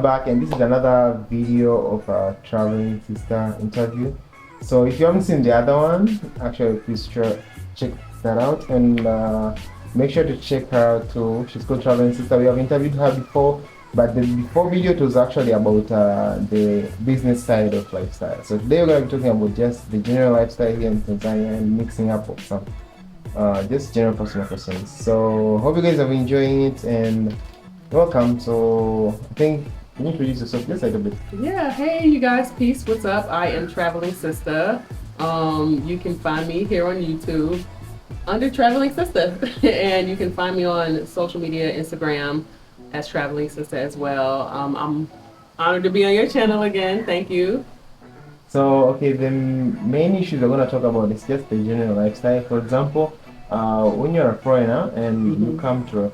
welcome back, and this is another video of our traveling sister interview. So if you haven't seen the other one, actually please check that out, and make sure to check her out too. She's called Traveling Sister. We have interviewed her before, but the before video it was actually about the business side of lifestyle. So today we're going to be talking about just the general lifestyle here in Tanzania and mixing up of some just general personal questions. So hope you guys are enjoying it, and welcome. So I think you introduce yourself just a little bit. Yeah, hey you guys, peace, what's up? I am Traveling Sister. You can find me here on YouTube under Traveling Sister. And you can find me on social media, Instagram as Traveling Sister as well. I'm honored to be on your channel again, thank you. So okay, the main issues we're going to talk about is just the general lifestyle. For example, when you're a foreigner and you come to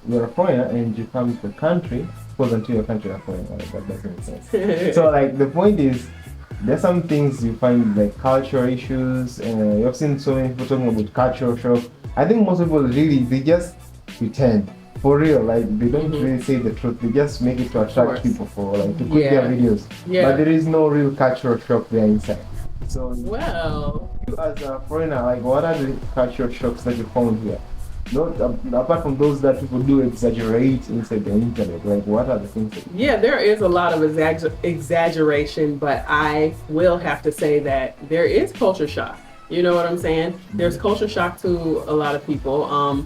you're a foreigner and you come to the country, because until your country are foreigner, like, that doesn't make sense. So like the point is, there's some things you find like cultural issues, and you've seen so many people talking about cultural shock. I think most people they just pretend. For real, like they don't really say the truth. They just make it to attract people for like to put their videos. Yeah. But there is no real cultural shock there inside. So well, you as a foreigner, like what are the cultural shocks that you found here? Not apart from those that people do exaggerate inside the internet, like what are the things yeah, there is a lot of exaggeration, but I will have to say that there is culture shock. You know what I'm saying? There's culture shock to a lot of people.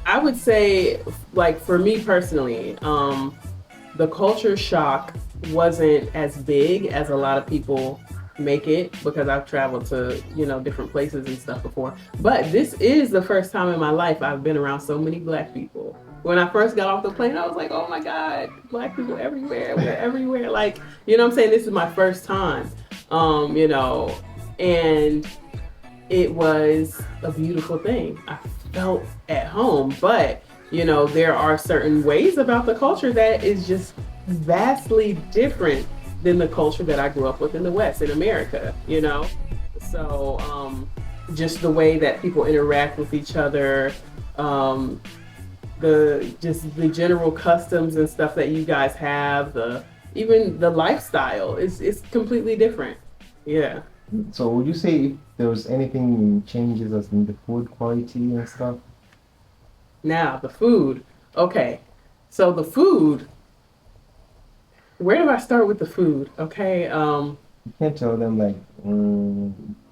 I would say, like for me personally, the culture shock wasn't as big as a lot of people make it, because I've traveled to, you know, different places and stuff before. But this is the first time in my life I've been around so many black people. When I first got off the plane, I was like, oh my God, black people everywhere, we're everywhere. Like, you know what I'm saying? This is my first time, you know, and it was a beautiful thing. I felt at home, but you know, there are certain ways about the culture that is just vastly different than the culture that I grew up with in the West, in America, you know? So just the way that people interact with each other, the general customs and stuff that you guys have, even the lifestyle is completely different. Yeah. So would you say if there was anything changes as in the food quality and stuff? Now, the food. Okay. So the food, where do I start with the food? Okay. You can't tell them like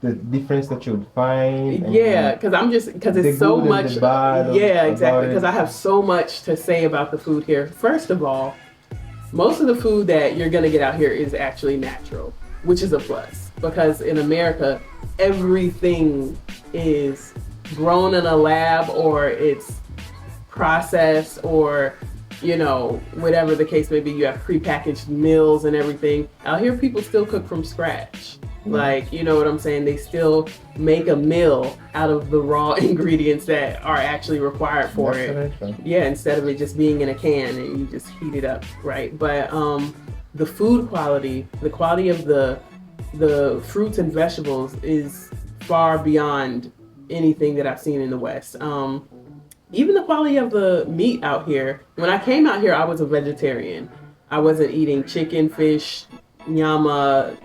the difference that you would find. Yeah, because it's so much. Yeah, exactly. Because I have so much to say about the food here. First of all, most of the food that you're gonna get out here is actually natural, which is a plus. Because in America, everything is grown in a lab, or it's processed, or you know, whatever the case may be. You have prepackaged meals and everything. Out here, people still cook from scratch. Like, you know what I'm saying? They still make a meal out of the raw ingredients that are actually required for it. Yeah, instead of it just being in a can and you just heat it up, right? But the food quality, the quality of the fruits and vegetables is far beyond anything that I've seen in the West. Even the quality of the meat out here. When I came out here, I was a vegetarian. I wasn't eating chicken, fish, nyama,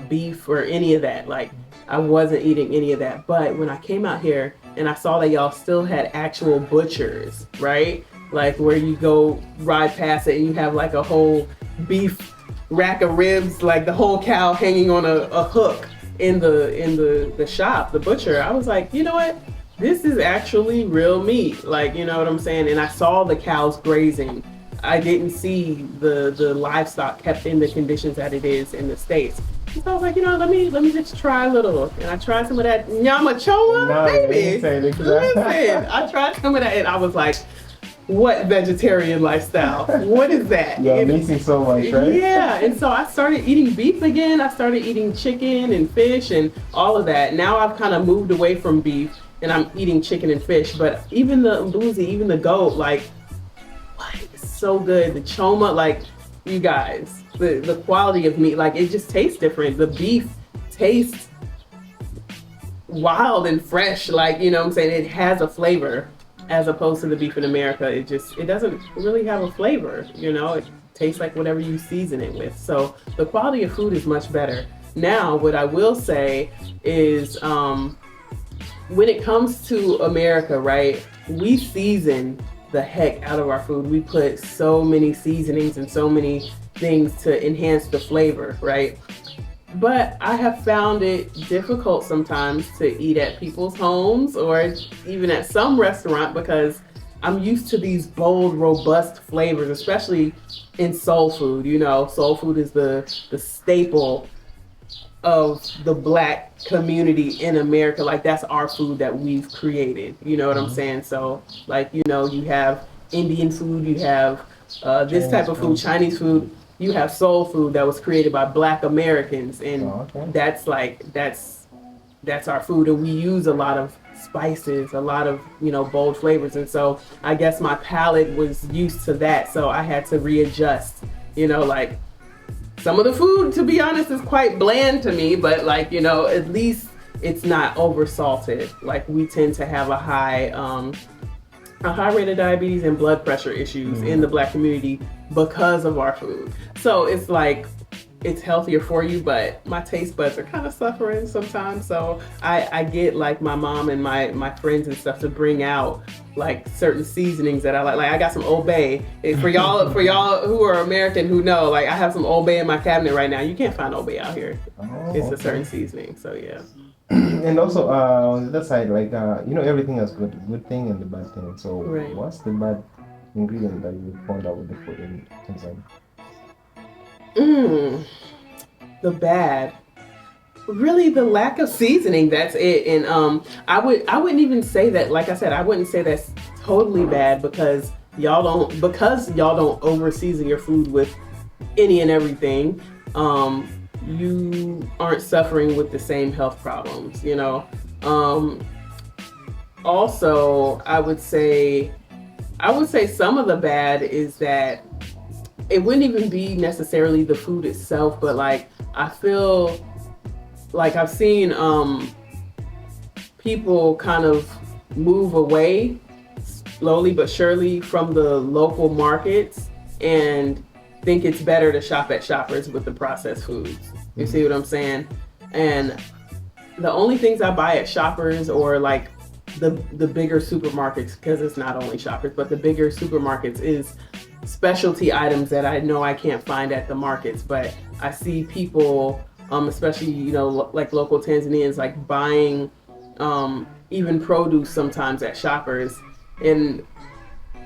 beef, or any of that. Like, I wasn't eating any of that. But when I came out here and I saw that y'all still had actual butchers, right? Like where you go ride past it and you have like a whole beef rack of ribs, like the whole cow hanging on a hook in the shop, the butcher. I was like, you know what? This is actually real meat. Like, you know what I'm saying? And I saw the cows grazing. I didn't see the livestock kept in the conditions that it is in the States. So I was like, you know, let me just try a little. And I tried some of that nyama choma, baby. Listen, I tried some of that and I was like, what vegetarian lifestyle? What is that? You're missing so much, right? Yeah, and so I started eating beef again. I started eating chicken and fish and all of that. Now I've kind of moved away from beef and I'm eating chicken and fish. But even the mbuzi, even the goat, like, what? It's so good. The choma, like, you guys, the quality of meat, like, it just tastes different. The beef tastes wild and fresh, like, you know what I'm saying? It has a flavor. as opposed to the beef in America. It doesn't really have a flavor, you know. It tastes like whatever you season it with. So the quality of food is much better. Now, what I will say is, when it comes to America, right, we season the heck out of our food. We put so many seasonings and so many things to enhance the flavor, right? But I have found it difficult sometimes to eat at people's homes or even at some restaurant because I'm used to these bold, robust flavors, especially in soul food. You know, soul food is the staple of the Black community in America. Like, that's our food that we've created. You know what I'm saying? So, like, you know, you have Indian food, you have this type of food, Chinese food, you have soul food that was created by Black Americans, and that's our food, and we use a lot of spices, a lot of, you know, bold flavors, and so I guess my palate was used to that, so I had to readjust. You know, like, some of the food, to be honest, is quite bland to me, but, like, you know, at least it's not over salted. Like, we tend to have a high rate of diabetes and blood pressure issues in the Black community because of our food. So it's like, it's healthier for you, but my taste buds are kind of suffering sometimes. So I get, like, my mom and my friends and stuff to bring out, like, certain seasonings that I like. Like, I got some Old Bay. For y'all who are American who know, like, I have some Old Bay in my cabinet right now. You can't find Old Bay out here. It's a certain seasoning. So yeah. And also, on the other side, like, you know, everything has got a good thing and the bad thing. So what's the bad ingredient that you found out with the food in Tanzania? The bad, really, the lack of seasoning. That's it. And I wouldn't even say that. Like I said, I wouldn't say that's totally bad because y'all don't over season your food with any and everything. You aren't suffering with the same health problems, you know. Also, I would say some of the bad is that it wouldn't even be necessarily the food itself, but, like, I feel like I've seen people kind of move away slowly but surely from the local markets and think it's better to shop at Shoppers with the processed foods. You see what I'm saying? And the only things I buy at Shoppers, or, like, the bigger supermarkets, because it's not only Shoppers, but the bigger supermarkets, is specialty items that I know I can't find at the markets. But I see people, especially, you know, like local Tanzanians, like, buying even produce sometimes at Shoppers, and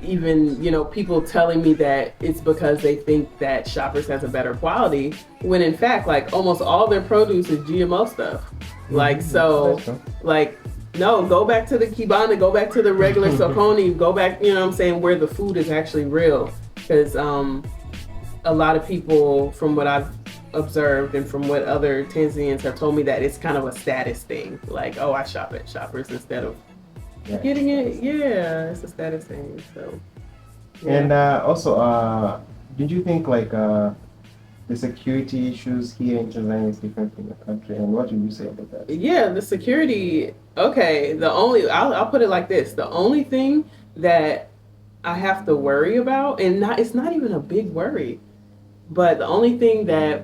even, you know, people telling me that it's because they think that Shoppers has a better quality, when in fact, like, almost all their produce is GMO stuff. Like, so, like, no, go back to the Kibana, go back to the regular Sokoni, go back, you know what I'm saying, where the food is actually real. Because a lot of people, from what I've observed and from what other Tanzanians have told me, that it's kind of a status thing. Like, oh, I shop at Shoppers instead of getting it. Yeah, it's a status thing. So. Yeah. And also, did you think, like, the security issues here in Tanzania is different from the country, and what would you say about that? Yeah, the security. Okay, I'll put it like this: the only thing that I have to worry about, and it's not even a big worry, but the only thing that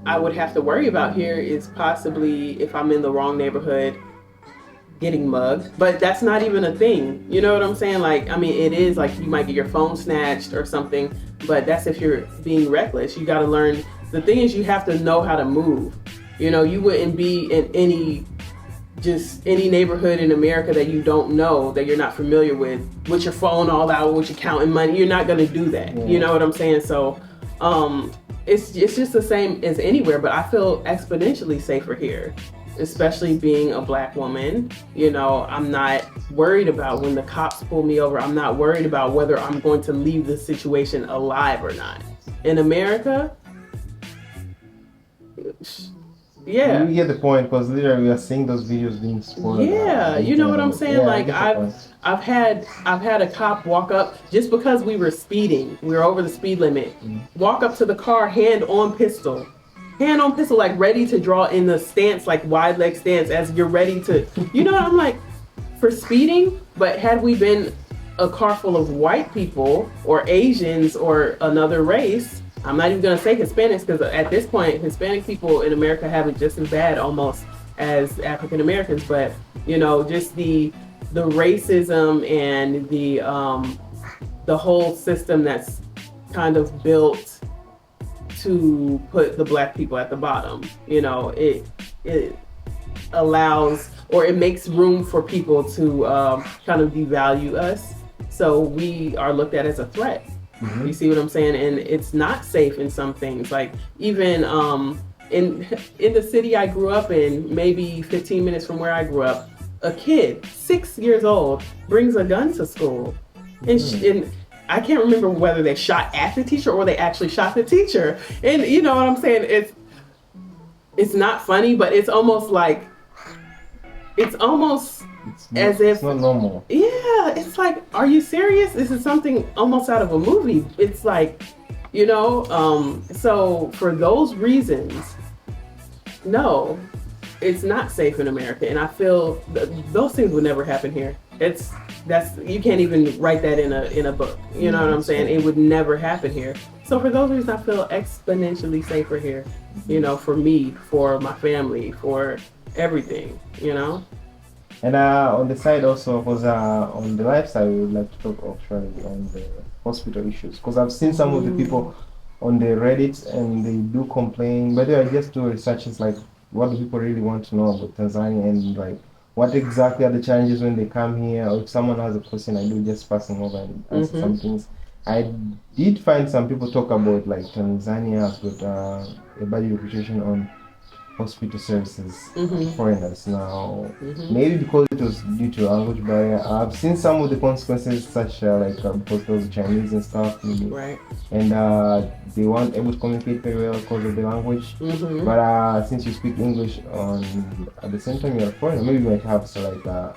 I would have to worry about here is possibly if I'm in the wrong neighborhood, getting mugged. But that's not even a thing. You know what I'm saying? Like, I mean, it is like you might get your phone snatched or something, but that's if you're being reckless. You got to learn. The thing is, you have to know how to move. You know, you wouldn't be in any neighborhood in America that you don't know, that you're not familiar with your phone all out, with your counting money. You're not going to do that. Yeah. You know what I'm saying? So, it's just the same as anywhere, but I feel exponentially safer here, especially being a Black woman. You know, I'm not worried about when the cops pull me over. I'm not worried about whether I'm going to leave this situation alive or not. In America, yeah. You get the point, because literally we are seeing those videos being spoiled. Yeah, you know what I'm saying? Yeah, like, I've had a cop walk up just because we were speeding. We were over the speed limit. Walk up to the car, hand on pistol, like ready to draw in the stance, like wide leg stance, as you're ready to, you know, I'm like, for speeding, but had we been a car full of white people or Asians or another race, I'm not even gonna say Hispanics, because at this point Hispanic people in America have it just as bad almost as African Americans, but you know, just the racism and the whole system that's kind of built to put the black people at the bottom. You know, it allows, or it makes room for people to kind of devalue us. So we are looked at as a threat. You see what I'm saying? And it's not safe in some things. Like even in the city I grew up in, maybe 15 minutes from where I grew up, a kid, 6 years old, brings a gun to school. And I can't remember whether they shot at the teacher or they actually shot the teacher. And you know what I'm saying? It's not funny, but it's almost like, it's not normal. Yeah, it's like, are you serious? This is something almost out of a movie. It's like, you know, so for those reasons, no, it's not safe in America. And I feel those things would never happen here. You can't even write that in a book. You know what I'm saying? It would never happen here. So for those reasons, I feel exponentially safer here, you know, for me, for my family, for everything, you know? And on the side also, because on the lifestyle, we would like to talk actually on the hospital issues. Because I've seen some of the people on the Reddit and they do complain. But I just do researches like, what do people really want to know about Tanzania, and like what exactly are the challenges when they come here, or if someone has a question, I do just passing over and answer some things. I did find some people talk about like Tanzania has got a bad reputation on hospital services for foreigners. Now, maybe because it was due to language barrier, I've seen some of the consequences, such like because those Chinese and stuff, maybe. Right. And they weren't able to communicate very well because of the language. But since you speak English at the same time you're a foreigner, maybe you might have a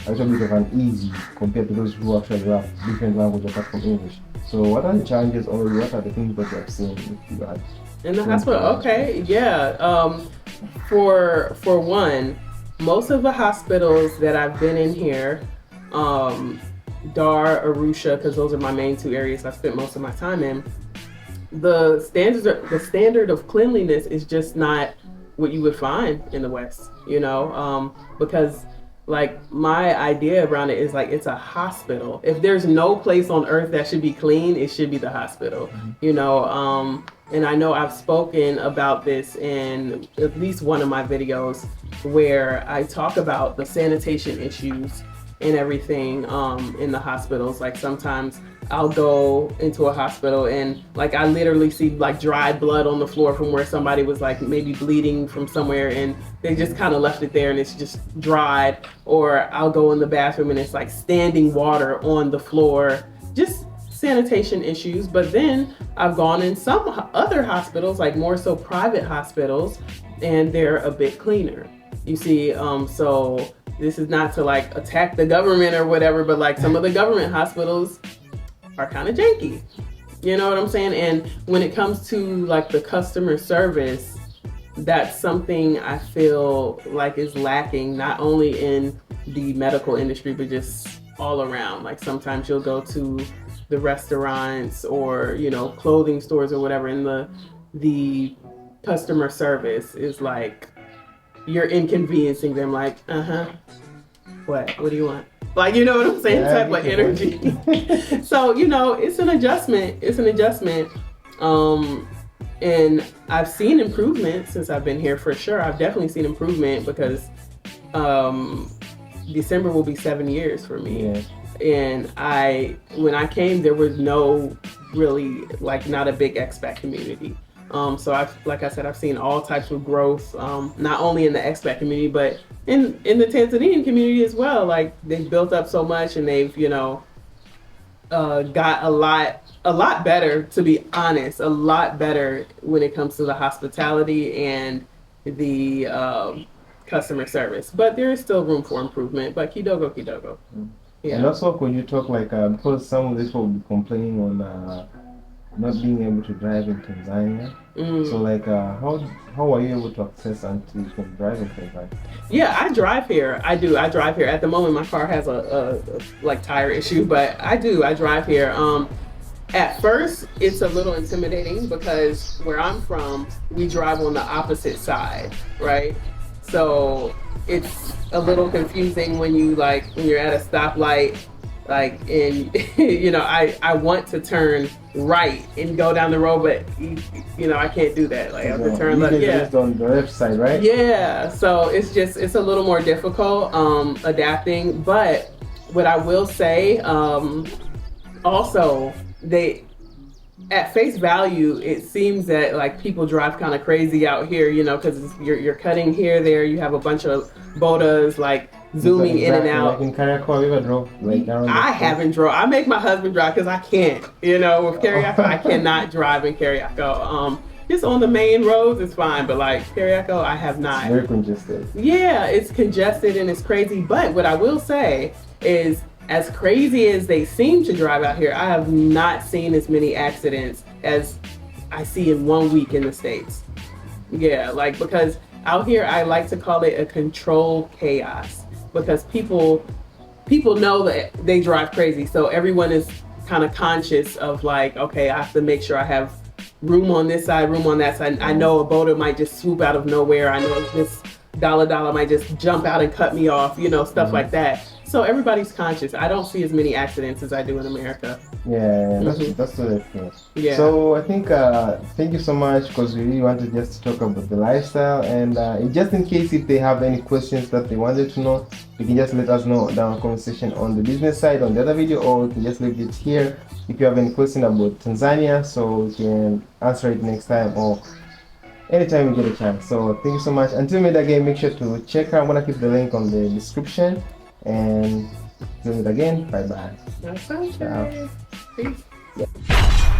little bit of an easy compared to those who actually have different language apart from English. So what are the challenges, or what are the things that you have seen if you had? In the hospital, okay, yeah. For one, most of the hospitals that I've been in here, Dar, Arusha, because those are my main two areas I spent most of my time in, the standard of cleanliness is just not what you would find in the West, you know, because like my idea around it is like, it's a hospital. If there's no place on earth that should be clean, it should be the hospital, you know. And I know I've spoken about this in at least one of my videos where I talk about the sanitation issues and everything in the hospitals. Like sometimes I'll go into a hospital and like I literally see like dried blood on the floor from where somebody was like maybe bleeding from somewhere and they just kind of left it there and it's just dried. Or I'll go in the bathroom and it's like standing water on the floor. Just sanitation issues. But then I've gone in some other hospitals, like more so private hospitals, and they're a bit cleaner. You see, so this is not to like attack the government or whatever, but like some of the government hospitals are kind of janky. You know what I'm saying? And when it comes to like the customer service, that's something I feel like is lacking, not only in the medical industry, but just all around. Like sometimes you'll go to the restaurants or, you know, clothing stores or whatever, and the customer service is like, you're inconveniencing them, like, what do you want? Like, you know what I'm saying? Type of energy. So, you know, it's an adjustment. And I've seen improvement since I've been here, for sure. I've definitely seen improvement because December will be 7 years for me. Yeah. And when I came, there was no really, like, not a big expat community. So like I said, I've seen all types of growth, not only in the expat community, but in the Tanzanian community as well. Like they've built up so much, and they've, you know, got a lot better, to be honest, a lot better when it comes to the hospitality and the customer service. But there is still room for improvement. But kidogo. Yeah. And also, could you talk like because some of this will be complaining not being able to drive in Tanzania. So like, how are you able to access until you can drive in Tanzania? Yeah, I drive here. I do. I drive here. At the moment, my car has a like tire issue, but I do. I drive here. At first, it's a little intimidating because where I'm from, we drive on the opposite side, right? So it's a little confusing when you're at a stoplight, like, and I want to turn right and go down the road, but I can't do that. Like I have to turn left. Yeah, on the left side, right? Yeah. So it's a little more difficult adapting. But what I will say, also, at face value, it seems that like people drive kind of crazy out here, because you're cutting here, there. You have a bunch of bodas like zooming in and out. Like in Kariako, have you ever drove like down? I haven't drove. I make my husband drive because I can't. With Kariako, I cannot drive in Kariako. Just on the main roads, it's fine, but like Kariako, I have not. It's very congested. Yeah, it's congested and it's crazy. But what I will say is, as crazy as they seem to drive out here, I have not seen as many accidents as I see in 1 week in the States. Yeah, like, because out here, I like to call it a controlled chaos, because people know that they drive crazy. So everyone is kind of conscious of like, okay, I have to make sure I have room on this side, room on that side. I know a boater might just swoop out of nowhere. I know this dollar might just jump out and cut me off, stuff like that. So everybody's conscious. I don't see as many accidents as I do in America. Yeah, that's the thing. Yeah. So I think thank you so much, because we really wanted just to talk about the lifestyle, and just in case if they have any questions that they wanted to know, you can just let us know down in the comment section on the business side on the other video, or you can just leave it here if you have any question about Tanzania, so we can answer it next time or anytime we get a chance. So thank you so much. Until we meet again, make sure to check out. I'm gonna keep the link on the description. And until we meet again, bye bye. Ciao. Peace. Yeah.